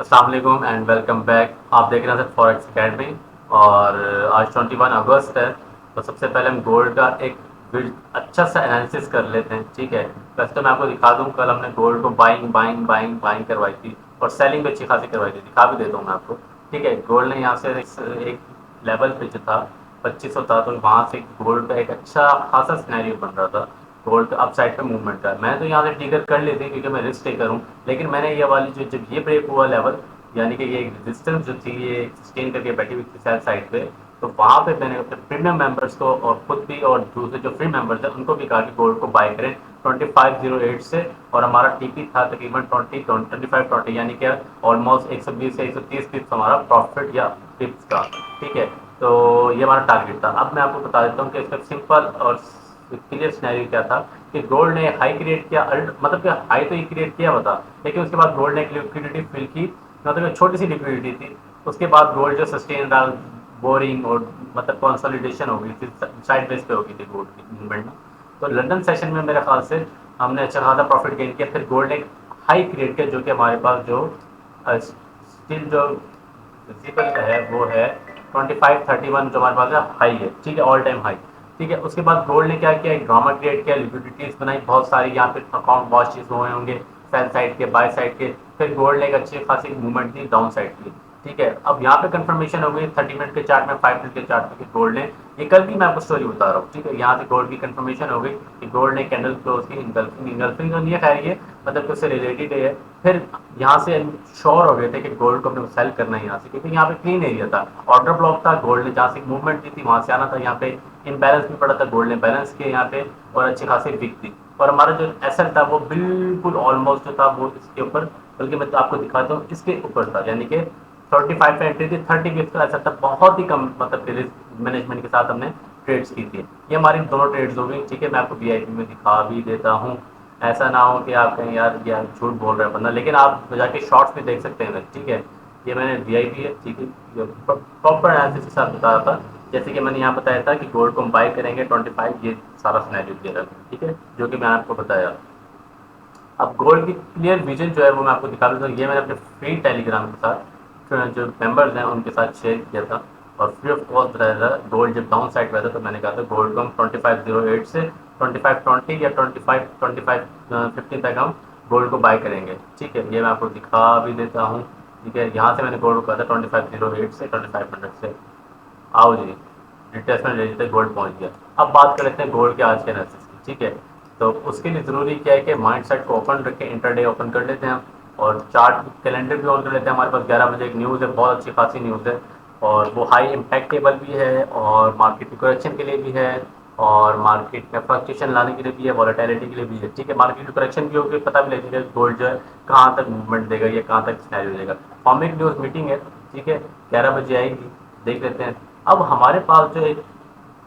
अस्सलाम वालेकुम and welcome back. आप देख रहे हैं सर फॉरेक्स अकेडमी। और आज 21 अगस्त है। तो सबसे पहले हम गोल्ड का एक अच्छा सा एनालिसिस कर लेते हैं, ठीक है। वैसे तो मैं आपको दिखा दूं, कल हमने गोल्ड को बाइंग बाइंग बाइंग बाइंग करवाई थी और सेलिंग भी अच्छी खासी करवाई थी, दिखा भी देता हूँ मैं आपको। ठीक है, गोल्ड ने यहाँ से एक लेवल पे जो था 2500 था, तो वहाँ से गोल्ड का एक अच्छा खासा सिनेरियो बन रहा था। गोल्ड अप साइड पे मूवमेंट का मैं तो यहाँ से टिकर कर लेती क्योंकि मैं रिस्क टेकर हूँ। लेकिन मैंने ये वाली जो जब ये ब्रेक हुआ लेवल, यानी कि ये रेजिस्टेंस जो थी ये सस्टेन करके बैठी हुई थी सेल साइड पे, तो वहाँ पे मैंने अपने प्रीमियम मेंबर्स को और खुद भी और दूसरे जो फ्री मेंबर्स हैं उनको भी कहा कि गोल्ड को बाय करें 2508 से। और हमारा टीपी था तकरीबन 2520, यानी कि ऑलमोस्ट 120 से 130 पिप्स हमारा प्रॉफिट या पिप्स का। ठीक है, तो ये हमारा टारगेट था। अब मैं आपको बता देता हूँ कि इसका सिंपल और क्लियर सिनेरियो क्या था कि गोल्ड ने हाई क्रिएट किया, मतलब कि हाई तो ये क्रिएट किया हुआ था, लेकिन उसके बाद गोल्ड ने एक लिक्विडिटी फिल की, मतलब एक छोटी सी लिक्विडिटी थी। उसके बाद गोल्ड जो सस्टेन रहा, बोरिंग और मतलब कंसोलिडेशन हो गई थी, साइड बेस पे हो गई थी गोल्ड की मूवमेंट में। तो लंदन सेशन में मेरे ख्याल से हमने अच्छा खासा प्रॉफिट गेन किया। फिर गोल्ड ने हाई क्रिएट किया जो कि हमारे पास जो स्टिल जो विजिबल है वो है 2531, जो हमारे पास है हाई है, ठीक है, ऑल टाइम हाई। ठीक है, उसके बाद गोल्ड ने क्या किया, एक ड्रामा क्रिएट किया, लिक्विडिटीज बनाई बहुत सारी, यहाँ पे अकाउंट वॉशेस हुए होंगे सेल साइड के बाय साइड के। फिर गोल्ड ने एक अच्छी खासी मूवमेंट दी डाउन साइड की। ठीक है, अब यहाँ पे कंफर्मेशन हो गई 30 मिनट के चार्ट में, 5 मिनट के चार्ट में कि गोल्ड ने, ये कल भी मैं आपको स्टोरी बता रहा हूँ, ठीक है, यहाँ से गोल्ड की कंफर्मेशन हो गई कि गोल्ड ने कैंडल क्लोज की इंगल्फिंग, इंगल्फिंग तो नहीं है खैर ये, मतलब कि उससे रिलेटेड है। फिर यहाँ से श्योर हो गए थे कि गोल्ड को अपने सेल करना है यहाँ से, क्योंकि यहाँ पे क्लीन एरिया था, ऑर्डर ब्लॉक था, गोल्ड ने जहाँ से मूवमेंट की थी वहाँ से आना था। यहाँ पे इनबैलेंस भी पड़ा था, गोल्ड ने बैलेंस किया यहाँ पे और अच्छी खासी बिक थी। और हमारा जो एसएल था वो बिल्कुल ऑलमोस्ट जो था वो इसके ऊपर, बल्कि मैं तो आपको दिखाता हूँ इसके ऊपर था, यानी कि 35 पे एंट्री थी, 30 का ऐसा था, बहुत ही कम मतलब रिस्क मैनेजमेंट के साथ हमने ट्रेड्स की थी। ये हमारी दोनों ट्रेड्स हो गई। ठीक है, मैं आपको वीआईपी में दिखा भी देता हूँ, ऐसा ना हो कि आप कहें यार यार झूठ बोल रहा है बंदा, लेकिन आप जाके शॉर्ट्स भी देख सकते हैं। ठीक है, ये मैंने वीआईपी है, ठीक है, प्रॉपर एनालिसिस के साथ बता रहा था। जैसे कि मैंने यहाँ बताया था कि गोल्ड को हम बाय करेंगे 25, ये सारा सिनेरियो दिया था, ठीक है, जो कि मैंने आपको बताया। अब गोल्ड की क्लियर विजन जो है वो मैं आपको दिखा देता हूँ। ये मैंने अपने फ्री टेलीग्राम के साथ जो मेंबर्स हैं उनके साथ शेयर किया था, और फ्री ऑफ कॉस्ट बताया था। गोल्ड जब डाउन साइड पे था तो मैंने कहा था गोल्ड को हम 2508 से 2520 या 2515 तक हम गोल्ड को बाय करेंगे। ठीक है, ये मैं आपको दिखा भी देता हूँ। ठीक है, यहाँ से मैंने गोल्ड को कहा था 2508 से 2500 से। आओ जी, रिट्रेसमेंट ले लेते गोल्ड पहुंच गया। अब बात कर लेते हैं गोल्ड के आज के एनालिसिस की, ठीक है। तो उसके लिए ज़रूरी क्या है कि माइंड सेट को ओपन रखें, इंटरडे ओपन कर लेते हैं और चार्ट कैलेंडर भी ऑन कर लेते हैं। हमारे पास 11 बजे एक न्यूज़ है, बहुत अच्छी खासी न्यूज़ है, और वो हाई इम्पैक्ट टेबल भी है और मार्केट की करेक्शन के लिए भी है और मार्केट में फ्लक्चुएशन लाने के लिए भी है, वॉलेटिलिटी के लिए भी है। ठीक है, मार्केट की करेक्शन भी होगी, पता भी लगेगा गोल्ड जो है कहाँ तक मूवमेंट देगा या कहाँ तक सिनेरियो देगा। फॉर्मिक न्यूज़ मीटिंग है, ठीक है, 11 बजे आएगी, देख लेते हैं। अब हमारे पास जो एक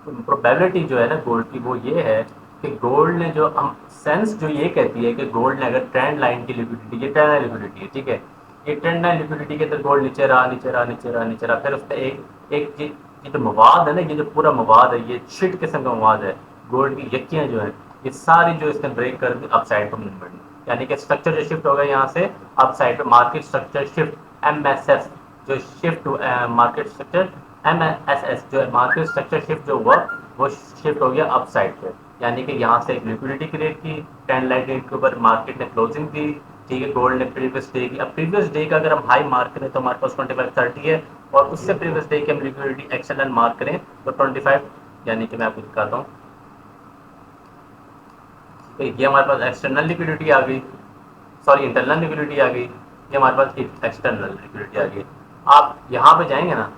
प्रोबेबिलिटी जो है ना गोल्ड की, वो ये है कि गोल्ड ने जो हम सेंस जो ये कहती है कि गोल्ड ने अगर ट्रेंड लाइन की लिक्विडिटी, ये ट्रेंड लाइन लिक्विडिटी है, ठीक है, ये ट्रेंड लाइन लिक्विडिटी के अंदर गोल्ड नीचे रहा नीचे रहा नीचे रहा नीचे रहा, फिर उस पर एक ये जो मवाद है ना, ये जो पूरा मवाद है, ये शिट किस्म का मवाद है, गोल्ड की यक्कियाँ जो है, ये सारी जो इसने ब्रेक कर दी अपसाइड पर मूवमेंट, यानी कि स्ट्रक्चर जो शिफ्ट हो गया यहाँ से अपसाइड पे, मार्केट स्ट्रक्चर शिफ्ट एमएसएस जो शिफ्ट मार्केट स्ट्रक्चर एमएसएस जो है मार्केट स्ट्रक्चर शिफ्ट जो हुआ वो शिफ्ट हो गया अप साइड पे, यानी कि यहाँ से एक लिक्विडिटी क्रिएट की, 10 लाख के ऊपर मार्केट ने क्लोजिंग दी। ठीक है, गोल्ड ने प्रीवियस डे की, अब प्रीवियस डे का अगर हम हाई मार्क करें तो हमारे पास 2530 है, और उससे प्रीवियस डे की हम लिक्विडिटी एक्सटर्नल मार्क करें तो 25, यानी कि मैं आपको दिखाता हूँ। तो ये हमारे पास एक्सटर्नल लिक्विडिटी आ गई, सॉरी इंटरनल लिक्विडिटी आ गई, ये हमारे पास एक्सटर्नल लिक्विडिटी आ गई। आप यहाँ पे जाएंगे ना,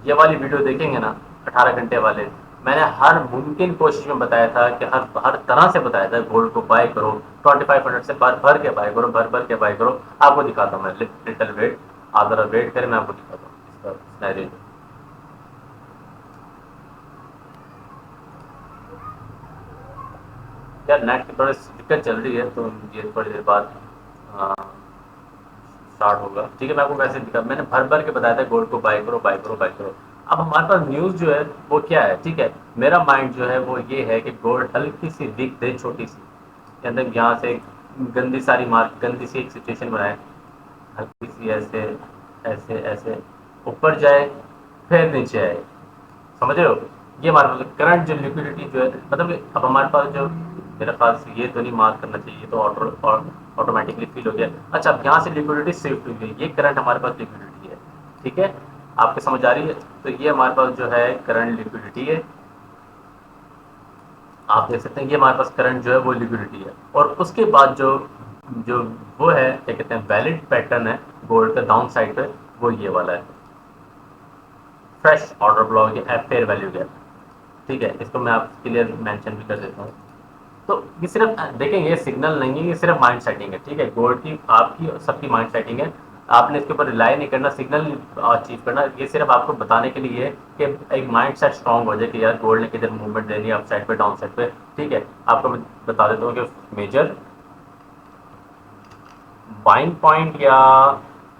ये वाली वीडियो देखेंगे ना, 18 घंटे वाले, मैंने हर मुमकिन कोशिश में बताया था कि हर हर तरह से बताया था गोल्ड को बाय करो, 2500 से भर भर के बाय करो, भर भर के बाय करो। आपको दिखाता हूँ मैं, लिटिल वेट, आप जरा वेट करें, मैं आपको दिखाता हूँ इसका सिनेरियो। यार नेट की थोड़ी दिक्कत चल रही है, तो ये थोड़ी देर बाद स्टार्ट होगा। ठीक है, मैं आपको वैसे दिखा, मैंने भर भर के बताया था गोल्ड को बाय करो बाय करो बाय करो। अब हमारे पास न्यूज़ जो है वो क्या है, ठीक है, मेरा माइंड जो है वो ये है कि गोल्ड हल्की सी वीक दे, छोटी सी के अंदर यहाँ से गंदी सारी मार्क, गंदी सी एक सिचुएशन बनाए, हल्की सी ऐसे ऐसे ऐसे ऊपर जाए, फिर नीचे आए, समझ रहे हो? ये हमारे पास करंट जो लिक्विडिटी जो है, मतलब अब हमारे पास जो, मेरे ख्याल से ये तो नहीं मार्क करना चाहिए, ये तो ऑटोमेटिकली फिल हो गया। अच्छा, अब यहाँ से लिक्विडिटी शिफ्ट हुई है, ये करंट हमारे पास लिक्विडिटी है, ठीक है? आपके समझ आ रही है? तो ये हमारे पास जो है करंट लिक्विडिटी है, आप देख सकते हैं ये हमारे पास करंट जो है वो लिक्विडिटी है। और उसके बाद जो जो वो है क्या कहते हैं वैलिड पैटर्न है गोल्ड का डाउन साइड पे, वो ये वाला है, फ्रेश ऑर्डर ब्लॉक या फेयर वैल्यू गैप, ठीक है? इसको मैं आपके लिए मेंशन भी कर देता हूँ। तो ये सिर्फ देखें, ये सिग्नल नहीं है, ये सिर्फ माइंड सेटिंग है, ठीक है? गोल्ड की आपकी और सबकी माइंड सेटिंग है, आपने इसके ऊपर रिलाई नहीं करना, सिग्नल अचीव करना। ये सिर्फ आपको बताने के लिए है कि एक माइंड सेट स्ट्रांग हो जाए कि यार गोल्ड ने किधर मूवमेंट देनी है, अप साइड पे डाउन साइड पे, ठीक है? आपको मैं बता देता हूँ कि मेजर बाइंग पॉइंट, या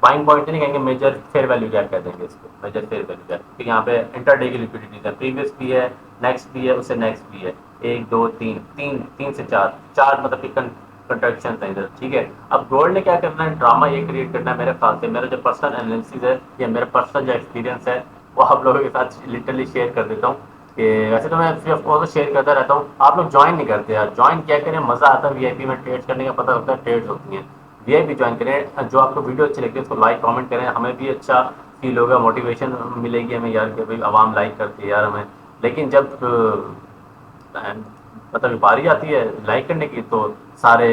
बाइंग पॉइंट नहीं कहेंगे, मेजर फेयर वैल्यू गैप कह देंगे इसको, मेजर फेयर वैल्यू गैप, क्योंकि यहाँ पे इंटर डे की लिक्विडिटी है, प्रीवियस भी है, नेक्स्ट भी है, उससे नेक्स्ट भी है, एक दो तीन, तीन से चार, चार मतलब कि कंट्रैक्शन है इधर, ठीक है? अब गोल्ड ने क्या करना है, ड्रामा ये क्रिएट करना है मेरे ख्याल से, मेरा जो पर्सनल एनालिसिस है या मेरा पर्सनल जो एक्सपीरियंस है वो आप लोगों के साथ लिटरली शेयर कर देता हूँ। कि वैसे तो मैं फ्री ऑफ कॉस्ट शेयर करता रहता हूँ, आप लोग ज्वाइन नहीं करते यार, ज्वाइन क्या करें, मजा आता है वीआईपी में ट्रेड्स करने का, पता होता है ट्रेड्स होती हैं। वीआईपी ज्वाइन करें, जो आपको वीडियो अच्छी लगती है उसको लाइक कमेंट करें, हमें भी अच्छा फील होगा, मोटिवेशन मिलेगी हमें यार कि भाई आवाम लाइक करती है यार हमें। लेकिन जब मतलब बारी आती है लाइक करने की, तो सारे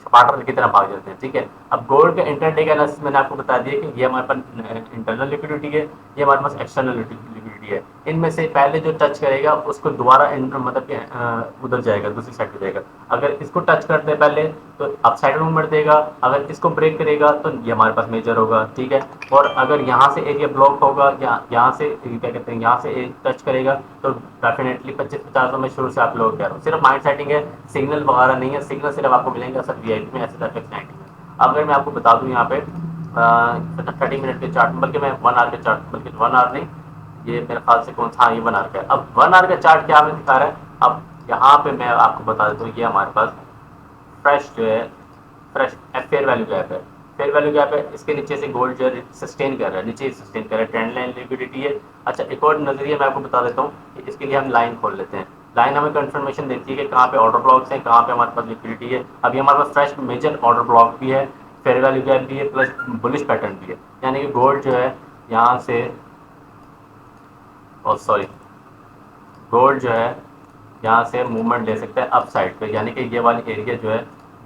पार्टनर की तरह भाग जाते हैं, ठीक है? अब गोल्ड के इंटरडे का एनालिसिस मैंने आपको बता दिया कि ये हमारे पास इंटरनल लिक्विडिटी है, ये हमारे पास एक्सटर्नल लिक्विडिटी है। इनमें से पहले जो टच करेगा उसको दोबारा मतलब कि उधर जाएगा, दूसरी साइड पे जाएगा। अगर इसको टच करते हैं पहले तो अप साइड मूवमेंट देगा, अगर इसको ब्रेक करेगा तो ये हमारे पास मेजर होगा, ठीक है? और अगर यहाँ से एरिया ब्लॉक होगा, या यहाँ से क्या कहते हैं यहाँ से टच करेगा, तो डेफिनेटली 25-50 मैं शुरू से आप लोग कह रहा हूँ, सिर्फ माइंड सेटिंग है, सिग्नल वगैरह नहीं है, सिग्नल सिर्फ आपको मिलेंगे सर वीआईपी में, ऐसे एफ में। अगर मैं आपको बता दूं यहाँ पे 30 मिनट के चार्ट, बल्कि मैं 1 आवर के चार्ट, बल्कि 1 आवर नहीं, ये मेरे ख्याल से कौन सा, हाँ ये 1 आवर का है। अब 1 आवर का चार्ट क्या हमें दिखा रहा है, अब यहाँ पे मैं आपको बता देता हूँ, ये हमारे पास फ्रेश जो है, फ्रेश फेयर वैल्यू गैप है, फेयर वैल्यू गैप है, इसके नीचे से गोल्ड जो है सस्टेन कर रहा है, नीचे सस्टेन कर रहा है, ट्रेंड लाइन लिक्विडिटी है। अच्छा, एक और नजरिया मैं आपको बता देता हूँ कि इसके लिए हम लाइन खोल लेते हैं, लाइन हमें कंफर्मेशन देती है कि कहाँ पे ऑर्डर ब्लॉक्स हैं, कहाँ पे हमारे पास लिक्विडिटी है। अभी हमारे पास फ्रेश मेजर ऑर्डर ब्लॉक भी है, फेयर वैल्यू गैप भी है, प्लस बुलिश पैटर्न भी है, यानी कि गोल्ड जो है यहाँ से, और सॉरी, गोल्ड जो है यहाँ से मूवमेंट ले सकता है अप साइड पे, यानी कि ये वाली एरिया जो है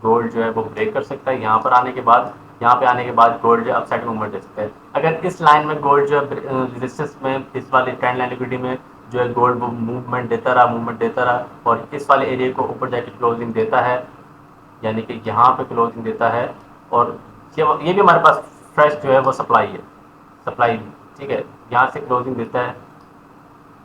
गोल्ड जो है वो ब्रेक कर सकता है, यहाँ पर आने के बाद, यहाँ पे आने के बाद गोल्ड जो है अप साइड मूवमेंट दे सकता है। अगर इस लाइन में गोल्ड जो है रेजिस्टेंस में, इस वाली ट्रेंड लाइन लिक्विडिटी में जो है गोल्ड वो मूवमेंट देता रहा, मूवमेंट देता रहा, और इस वाले एरिया को ऊपर जाके क्लोजिंग देता है, यानी कि यहाँ पे क्लोजिंग देता है, और ये भी हमारे पास फ्रेश जो है वो सप्लाई है, सप्लाई, ठीक है? यहाँ से क्लोजिंग देता है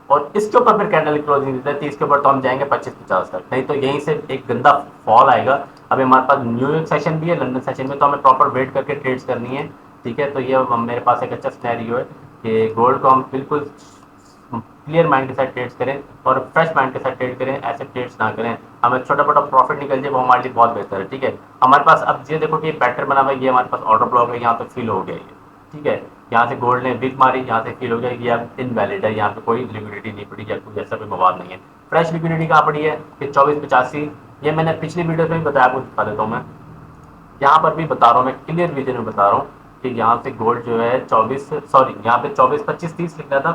और इसके ऊपर फिर कैंडल क्लोजिंग देता है, 30 के ऊपर तो हम जाएंगे 25-50 तक, नहीं तो यहीं से एक गंदा फॉल आएगा। अभी हमारे पास न्यूयॉर्क सेशन भी है, लंदन सेशन में, तो हमें प्रॉपर वेट करके ट्रेड्स करनी है, ठीक है? तो ये मेरे पास एक अच्छा सिनेरियो है कि गोल्ड को हम बिल्कुल क्लियर माइंड के साथ ट्रेड्स करें और फ्रेश माइंड के साथ ट्रेड करें, ऐसे ट्रेड्स ना करें, हमें छोटा मोटा प्रॉफिट निकल जाए वो हमारे लिए बहुत बेहतर है, ठीक है? हमारे पास अब ये देखो कि पैटर्न बना हुआ है, ये हमारे पास ऑर्डर ब्लॉक है, यहाँ पे फिल हो गया ये, ठीक है? यहाँ से गोल्ड ने बिग मारी, यहाँ से फिल हो गया, ये अब इनवैलिड है, यहाँ पे कोई लिक्विडिटी नहीं पड़ी या कोई ऐसा कोई मवाद नहीं है। फ्रेश लिक्विडिटी कहाँ पड़ी है कि 24-85, ये मैंने पिछली वीडियो में भी बताया, आपको दिखा देता हूँ मैं, यहाँ पर भी बता रहा हूँ, मैं क्लियर विजन में बता रहा हूँ कि यहाँ से गोल्ड जो है 24, सॉरी यहाँ पे 24-25-30 लिखना था,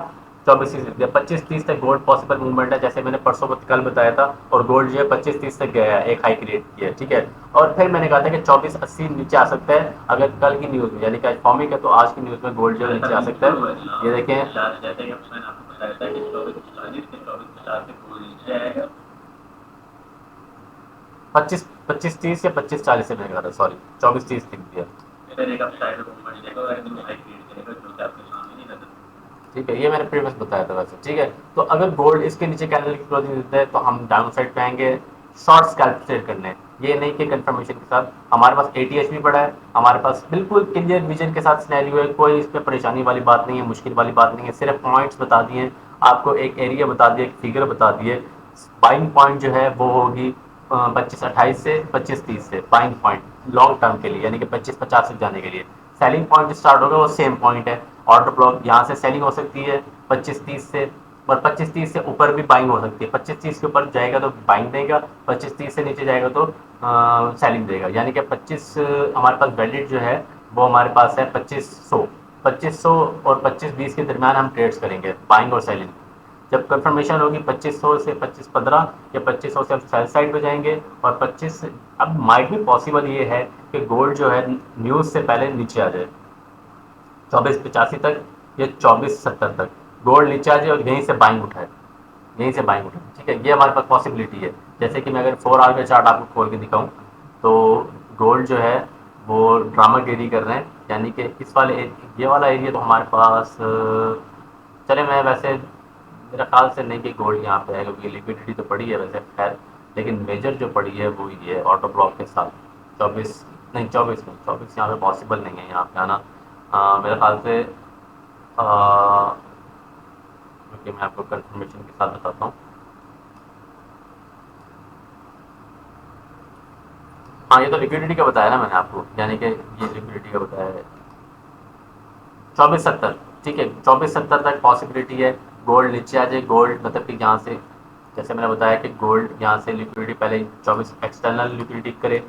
24-30 लिख दिया, 25-30 तक गोल्ड पॉसिबल मूवमेंट है, जैसे मैंने परसों कल बताया था, और गोल्ड जो है 25-30 तक गया है, एक हाई क्रिएट किया है, ठीक है? और फिर मैंने कहा था कि 24-80 नीचे आ सकता है, अगर कल की न्यूज़ में, यानी कि आज फॉर्मिंग है, तो आज की न्यूज़ में गोल्ड जो है नीचे आ सकता है, ये देखें 25-30 या 25-40 से मैंने कहा था, सॉरी 24-30 लिख दिया, ठीक है? ये मैंने प्रीवियस बताया था वैसे, ठीक है? तो अगर गोल्ड इसके नीचे कैंडल की क्लोजिंग देता है तो हम डाउन साइड पे आएंगे, शॉर्ट स्कैल्प ट्रेड करने, ये नहीं कि कंफर्मेशन के साथ। हमारे पास एटीएच भी पड़ा है, हमारे पास बिल्कुल क्लियर विजन के साथ सिनेरियो है, कोई इस पर परेशानी वाली बात नहीं है, मुश्किल वाली बात नहीं है, सिर्फ पॉइंट्स बता दिए, आपको एक एरिया बता दिया, एक फिगर बता दिए। बाइंग पॉइंट जो है वो होगी 25-28 से 25-30 से बाइंग पॉइंट लॉन्ग टर्म के लिए, यानी कि 25-50 तक जाने के लिए। सेलिंग पॉइंट स्टार्ट होगा वो सेम पॉइंट है। ऑर्डर ब्लॉक यहाँ से सेलिंग हो सकती है 25-30 से, और 25-30 से ऊपर भी बाइंग हो सकती है। 25-30 के ऊपर जाएगा तो बाइंग देगा, 25-30 से नीचे जाएगा तो सेलिंग देगा। यानी कि 25 हमारे पास वैलिड जो है वो हमारे पास है 2500 और 25-20 के दरमियान हम ट्रेड्स करेंगे बाइंग और सेलिंग। जब कंफर्मेशन होगी 2500 से 25-15 या 2500 से हम सेल साइड पे जाएंगे, और 25 अब माइट भी पॉसिबल ये है कि गोल्ड जो है न्यूज़ से पहले नीचे आ जाए 2485 तक या 2470 तक गोल्ड नीचे आ जाए और यहीं से बाइंग उठाए, यहीं से बाइंग उठाए। ठीक है, ये हमारे पास पॉसिबिलिटी है। जैसे कि मैं अगर 4 आवर का चार्ट आपको खोल के दिखाऊं तो गोल्ड जो है वो ड्रामा गेरी कर रहे हैं, यानी कि इस वाले ये वाला एरिया तो हमारे पास चले, मैं वैसे मेरा ख्याल से नहीं कि गोल्ड यहाँ पे है, क्योंकि लिक्विडिटी तो पड़ी है वैसे खैर, लेकिन मेजर जो पड़ी है वो ये है ऑटो ब्लॉक के साथ। 24 नहीं, 24 नहीं, 24 यहाँ पे पॉसिबल नहीं है यहाँ पे आना मेरे ख्याल से। क्योंकि मैं आपको कंफर्मेशन के साथ बताता हूँ। हाँ, ये तो लिक्विडिटी का बताया ना मैंने आपको, यानी कि ये लिक्विडिटी का बताया है 2470। ठीक है, 2470 तक पॉसिबिलिटी है गोल्ड नीचे आ जाए। गोल्ड मतलब कि यहाँ से जैसे मैंने बताया कि गोल्ड यहाँ से लिक्विडिटी पहले 24 एक्सटर्नल लिक्विडिटी करे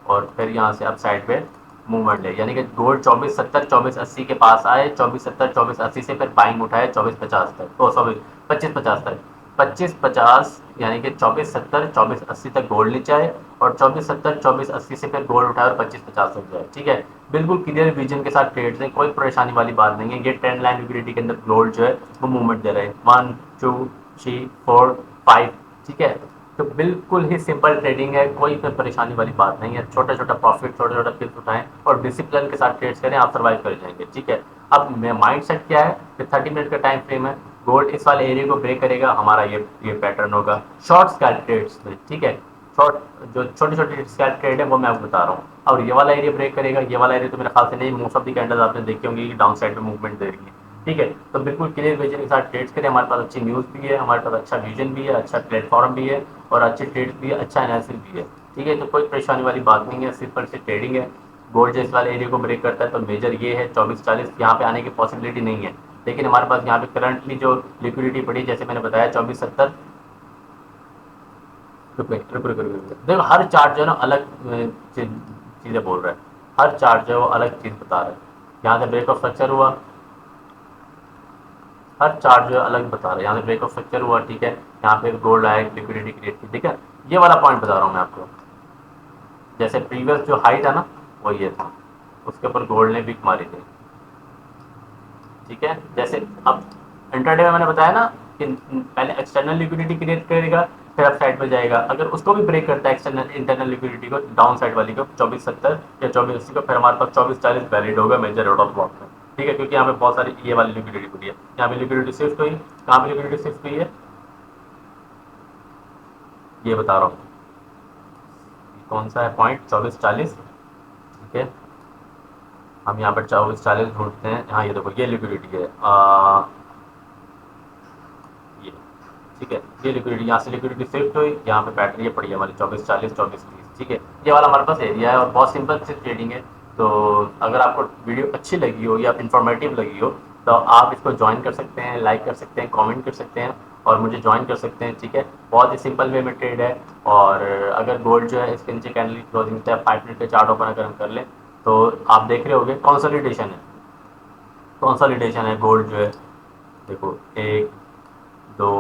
और फिर यहाँ से अप साइड पे मूवमेंट ले, यानी कि गोल्ड 2470 2480 के पास आए, 2470 2480 से फिर बाइंग उठाए 2450 तक, ओ सॉरी 2550 तक, 2550 यानी कि 2470 2480 तक गोल्ड नीचे आए, और 2470 2480 से फिर गोल्ड उठाए और 2550 तक जाए। ठीक है, बिल्कुल क्लियर विजन के साथ ट्रेड्स हैं, कोई परेशानी वाली बात नहीं है। ये ट्रेंड लाइन लिक्विडिटी के अंदर गोल्ड जो है वो मूवमेंट दे रहे हैं 1 2 3 4 5। ठीक है, तो बिल्कुल ही सिंपल ट्रेडिंग है, कोई पे परेशानी वाली बात नहीं है। छोटा छोटा प्रॉफिट छोटा छोटा पिक्स उठाएं और डिसिप्लिन के साथ ट्रेड्स करें, आप सर्वाइव कर जाएंगे। ठीक है, अब माइंड सेट क्या है कि 30 मिनट का टाइम फ्रेम है, गोल्ड इस वाले एरिया को ब्रेक करेगा, हमारा ये पैटर्न होगा शॉर्ट स्कैल्प ट्रेड्स में। ठीक है, शॉर्ट जो छोटी छोटी स्कैल्प ट्रेड है वो मैं आपको बता रहा हूँ। और ये वाला एरिया ब्रेक करेगा, ये वाला एरिया तो मेरे ख्याल से नहीं, मोस्ट ऑफ द कैंडल्स आपने देखे होंगे कि डाउन साइड में मूवमेंट दे रही है। ठीक है, तो बिल्कुल क्लियर विजन के साथ ट्रेड्स करें, हमारे पास अच्छी न्यूज़ भी है, हमारे पास अच्छा विजन भी है, अच्छा प्लेटफॉर्म भी है, और अच्छे ट्रेड्स भी है, अच्छा एनालिसिस भी है। ठीक है, तो कोई परेशानी वाली बात नहीं है, सिंपल से ट्रेडिंग है। गोल्ड जिस वाले एरिया को ब्रेक करता है तो मेजर ये है 2440 यहाँ पे आने की पॉसिबिलिटी नहीं है, लेकिन हमारे पास यहाँ पे करंटली जो लिक्विडिटी पड़ी है जैसे मैंने बताया 2470। देखो हर चार्ट जो है ना अलग चीज़ें बोल रहा है, हर चार्ट जो है वो अलग चीज़ बता रहा है। यहाँ से ब्रेक ऑफ स्ट्रक्चर हुआ, हर चार्ट जो है अलग बता रहा है। यहाँ से ब्रेक ऑफ स्ट्रक्चर हुआ, ठीक है, यहाँ पे गोल्ड आया, लिक्विडिटी क्रिएट की। ठीक है, ये वाला पॉइंट बता रहा हूँ मैं आपको। जैसे प्रीवियस जो हाई था ना वो ये था, उसके ऊपर गोल्ड ने वीक मारी थी। ठीक है, जैसे अब इंटरडे में मैंने बताया ना कि पहले एक्सटर्नल लिक्विडिटी क्रिएट करेगा, फिर अप साइड पर जाएगा। अगर उसको भी ब्रेक करता है एक्सटर्नल इंटरनल लिक्विडिटी को, डाउन साइड वाली को 2470 या 2480 को, फिर हमारे पास 2440 वैलिड होगा मेजर ऑर्डर ब्लॉक में। ठीक है, क्योंकि यहाँ पे बहुत सारी ये वाली लिक्विडिटी पड़ी है। यहाँ पे लिक्विडिटी शिफ्ट हुई, कहाँ पे लिक्विडिटी शिफ्ट हुई है ये बता रहा हूँ। कौन सा है पॉइंट 2440। ठीक है, हम यहाँ पर 2440 ढूंढते हैं। हाँ ये देखो ये लिक्विडिटी है ये। ठीक है, ये लिक्विडिटी यहाँ से लिक्विडिटी शिफ्ट हुई, यहाँ पे बैटरी पड़ी है हमारी 2440 2430। ठीक है, ये वाला हमारे पास एरिया है और बहुत सिंपल सी ट्रेडिंग है। तो अगर आपको वीडियो अच्छी लगी हो या इन्फॉर्मेटिव लगी हो तो आप इसको ज्वाइन कर सकते हैं, लाइक कर सकते हैं, कमेंट कर सकते हैं और मुझे ज्वाइन कर सकते हैं। ठीक है, बहुत ही सिंपल वे में ट्रेड है। और अगर गोल्ड जो है इसके नीचे कैंडल की क्लोजिंग है 5 मिनट के चार्ट ओपन अगर हम कर लें तो आप देख रहे होंगे कंसोलिडेशन है, कंसोलिडेशन है गोल्ड जो है। देखो 1 2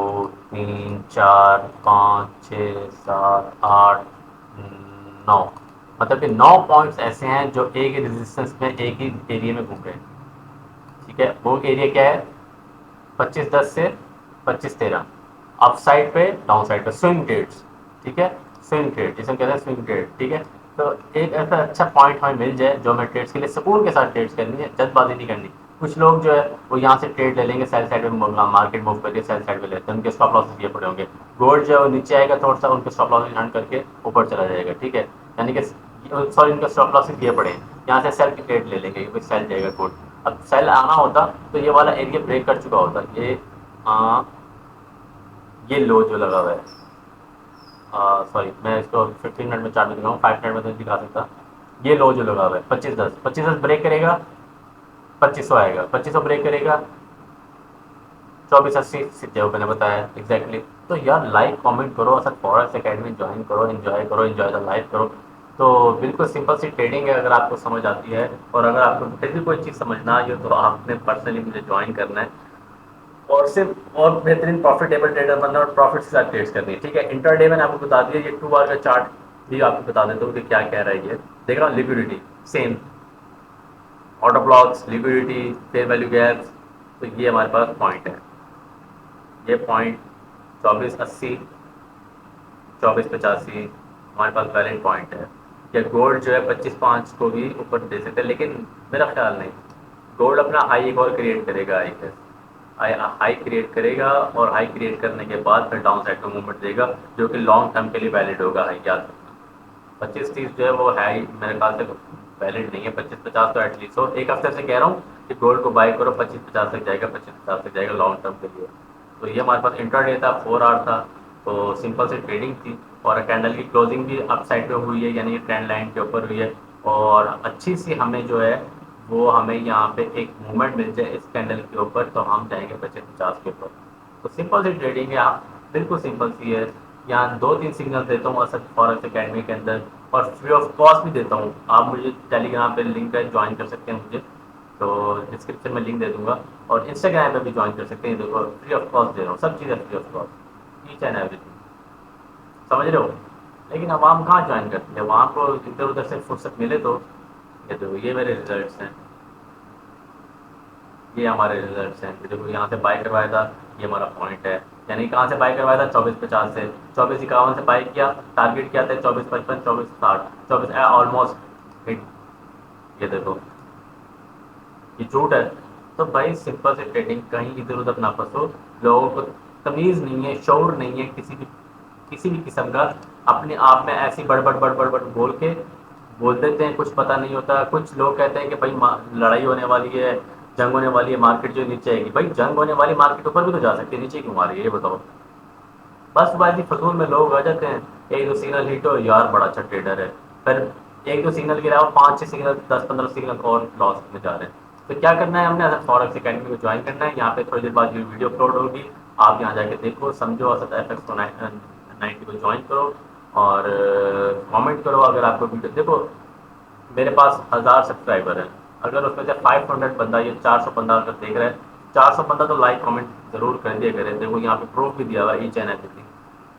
3 4 5 6 7 8 9, मतलब कि 9 पॉइंट्स ऐसे हैं जो एक ही रेजिस्टेंस में एक ही एरिया में घूम रहे हैं। ठीक है, वो एरिया क्या है 25-10 से 25-13, अप साइड पे डाउन साइड पे स्विंग ट्रेड्स। ठीक है, स्विंग ट्रेड जिसे हम कहते हैं स्विंग ट्रेड। ठीक है, तो एक ऐसा अच्छा पॉइंट हमें मिल जाए जो हमें ट्रेड्स के लिए सुकून के साथ ट्रेड्स करनी है, जल्दबाजी नहीं करनी। कुछ लोग जो है वो यहाँ से ट्रेड ले लेंगे, सेल साइड में मार्केट मूव करके सेल साइड में लेते हैं, उनके स्टॉप लॉसेस ये पड़े होंगे। गोल्ड जो है वो नीचे आएगा थोड़ा सा, उनके स्टॉप लॉसेस हंड करके ऊपर चला जाएगा। ठीक है, यानी कि सॉरी उनके स्टॉप लॉसेस ये पड़े हैं, यहाँ से सेल की ट्रेड ले लेंगे, सेल जाएगा गोल्ड। अब सेल आना होता तो ये वाला एरिया ब्रेक कर चुका होता, ये लो जो लगा हुआ है सॉरी, मैं इसको 15 मिनट में चार्ट में दिखाऊँ, 5 मिनट में तो नहीं दिखा सकता। ये लो जो लगा हुआ है 25-10, 25-10 ब्रेक करेगा, 2500 आएगा, 2500 ब्रेक करेगा, 2480 सीधे हो, मैंने बताया एग्जैक्टली। तो यार लाइक कमेंट करो, असद फॉरेक्स एकेडमी ज्वाइन करो, एंजॉय करो, एंजॉय द लाइफ करो। तो बिल्कुल सिंपल सी ट्रेडिंग है, अगर आपको समझ आती है। और अगर आपको फिर भी कोई चीज़ समझना है तो आपने पर्सनली मुझे ज्वाइन करना है, और सिर्फ और बेहतरीन प्रॉफिटेबल ट्रेडर बनना और प्रॉफिट के साथ ट्रेड्स करनी है, ठीक है। इंटरडे मैंने आपको बता दिया, ये 2 आवर का चार्ट भी आपको बता देता हूँ कि क्या कह रहा है ये। देख रहा हूँ liquidity same, auto blocks, liquidity, fair value gaps. तो ये हमारे पास पॉइंट है, ये पॉइंट 2480, 2485 हमारे पास वैलिड पॉइंट है। या गोल्ड जो है 25.5 को भी ऊपर दे सकते हैं, लेकिन मेरा ख्याल नहीं, गोल्ड अपना हाई एक और क्रिएट करेगा, हाई हाई क्रिएट करेगा, और हाई क्रिएट करने के बाद फिर डाउन साइड का मूवमेंट देगा, जो कि लॉन्ग टर्म के लिए वैलिड होगा, हाई याद रखना। 25-30 जो है वो हाई मेरे ख्याल से वैलिड नहीं है, 25-50 तो एटलीस्ट हो। एक हफ्ते से कह रहा हूँ कि गोल्ड को बाई करो, 25-50 तक जाएगा, 25-50 तक जाएगा लॉन्ग टर्म के लिए। तो ये हमारे पास इंट्राडे था, 4 आवर था, तो सिंपल सी ट्रेडिंग थी। और कैंडल की क्लोजिंग भी अप साइड पे हुई है, यानी ट्रेंड लाइन के ऊपर हुई है। और अच्छी सी हमें जो है वो हमें यहाँ पे एक मूवमेंट मिल जाए इस कैंडल के ऊपर, तो हम जाएंगे 25-50 के ऊपर। तो सिंपल सी ट्रेडिंग है, आप बिल्कुल सिंपल सी है। यहाँ 2-3 सिग्नल देता हूँ असद फॉरेक्स एकेडमी के अंदर, और फ्री ऑफ कॉस्ट भी देता हूँ। आप मुझे टेलीग्राम पे लिंक है, ज्वाइन कर सकते हैं मुझे, तो डिस्क्रिप्शन में लिंक दे दूंगा। और इंस्टाग्राम पे भी ज्वाइन कर सकते हैं, देखो फ्री ऑफ कॉस्ट दे रहा हूँ, सब चीज़ें free of cost, each and everything, समझ रहे हो। लेकिन आवाम कहाँ ज्वाइन करती है, वहाँ को इधर उधर से फुर्सत मिले तो। ये देखो, ये मेरे रिजल्ट्स हैं, ये हमारे रिजल्ट्स हैं। देखो यहाँ से बाय करवाया था, ये हमारा पॉइंट है। यानी कहाँ से बाय करवाया था, 2450 से, 2451 से बाय किया। टारगेट क्या था, 2455, 2460, 24 ऑलमोस्ट हिट। ये देखो, ये झूठ है। तो भाई सिंपल से ट्रेडिंग, कहीं इधर उधर ना फंसो। लोगों को तमीज़ नहीं है, शौर नहीं है किसी भी किस्म का। अपने आप में ऐसी बड़बड़ बड़बड़ बड़ बोल के बोल देते हैं, कुछ पता नहीं होता। कुछ लोग कहते हैं कि भाई लड़ाई होने वाली है, जंग होने वाली है, मार्केट जो नीचे आएगी। भाई जंग होने वाली मार्केट ऊपर भी तो जा सकती है, नीचे क्यों आ रही है, ये बताओ। बस बाजी फजूल में लोग आ जाते हैं, एक दो सिग्नल हिट हो, यार बड़ा अच्छा ट्रेडर है, फिर एक दो सिग्नल के अलावा 5-6 सिग्नल, 10-15 सिग्नल और लॉस में जा रहे हैं। तो क्या करना है हमने, असद फॉरेक्स एकेडमी को ज्वाइन करना है। यहाँ पे थोड़ी देर बाद ये वीडियो अपलोड होगी, आप यहाँ जाके देखो, समझो, असद FX को 90 को ज्वाइन करो, और कमेंट करो। अगर आपको वीडियो देखो, मेरे पास 1000 सब्सक्राइबर हैं, अगर उसमें से 500 बंदा, ये 400 बंदा अगर देख रहा है, 400 बंदा तो लाइक कमेंट जरूर कर दिया करें। देखो यहाँ पे प्रूफ भी दिया हुआ है, ईच एंड एवरीथिंग।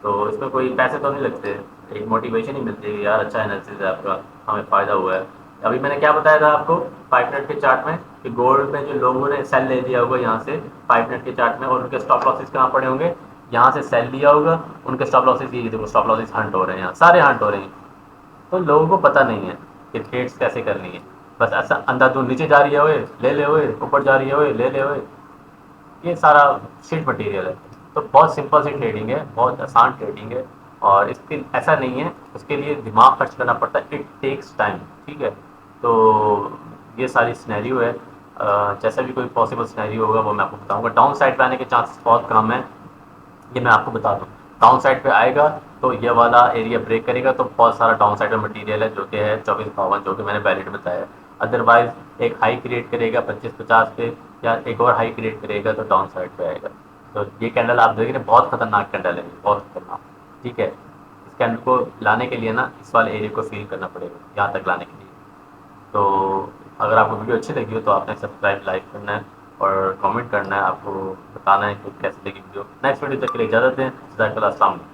तो इसमें कोई पैसे तो नहीं लगते, एक मोटिवेशन ही मिलती है, यार अच्छा एनालिसिस है आपका, हमें फ़ायदा हुआ है। अभी मैंने क्या बताया था आपको 5 मिनट के चार्ट में, कि गोल्ड में जो लोगों ने सेल ले लिया होगा यहाँ से 5 मिनट के चार्ट में, और उनके स्टॉप लॉसेस कहाँ पड़े होंगे, यहाँ से सेल लिया होगा, उनके स्टॉप लॉसेस, ये देखो स्टॉप लॉसेस हंट हो रहे हैं, यहाँ सारे हंट हो रहे हैं। तो लोगों को पता नहीं है कि ट्रेड्स कैसे करनी है। बस ऐसा अंधाधुंध, नीचे जा रही है ओए ले ले, ओए ऊपर जा रही है ओए ले ले, ओए ये सारा शीट मटेरियल है। तो बहुत सिंपल सी ट्रेडिंग है, बहुत आसान ट्रेडिंग है। और इसके ऐसा नहीं है, उसके लिए दिमाग खर्च करना पड़ता है, इट टेक्स टाइम, ठीक है। तो ये सारी सिनेरियो है। जैसा भी कोई पॉसिबल सिनेरियो होगा वो मैं आपको बताऊंगा। डाउन साइड पे आने के चांसेस बहुत कम है, ये मैं आपको बता दूँ। डाउन साइड पे आएगा तो ये वाला एरिया ब्रेक करेगा, तो बहुत सारा डाउन साइड में मटीरियल है, जो कि है 2452, जो कि मैंने वैलिड बताया है। अदरवाइज एक हाई क्रिएट करेगा 25-50 पे, या एक और हाई क्रिएट करेगा तो डाउन साइड पे आएगा। तो ये कैंडल आप देख रहे हैं, बहुत खतरनाक कैंडल है, बहुत खतरनाक, ठीक है। इस कैंडल को लाने के लिए ना, इस वाले एरिया को फील करना पड़ेगा यहाँ तक लाने के लिए। तो अगर आपको वीडियो अच्छी लगी हो तो आपने सब्सक्राइब, लाइक करना है, और कमेंट करना है, आपको बताना है कि कैसे लगी वीडियो। नेक्स्ट वीडियो तक के लिए इजाज़त दें, जज़ाकल्लाह, अस्सलाम वालेकुम।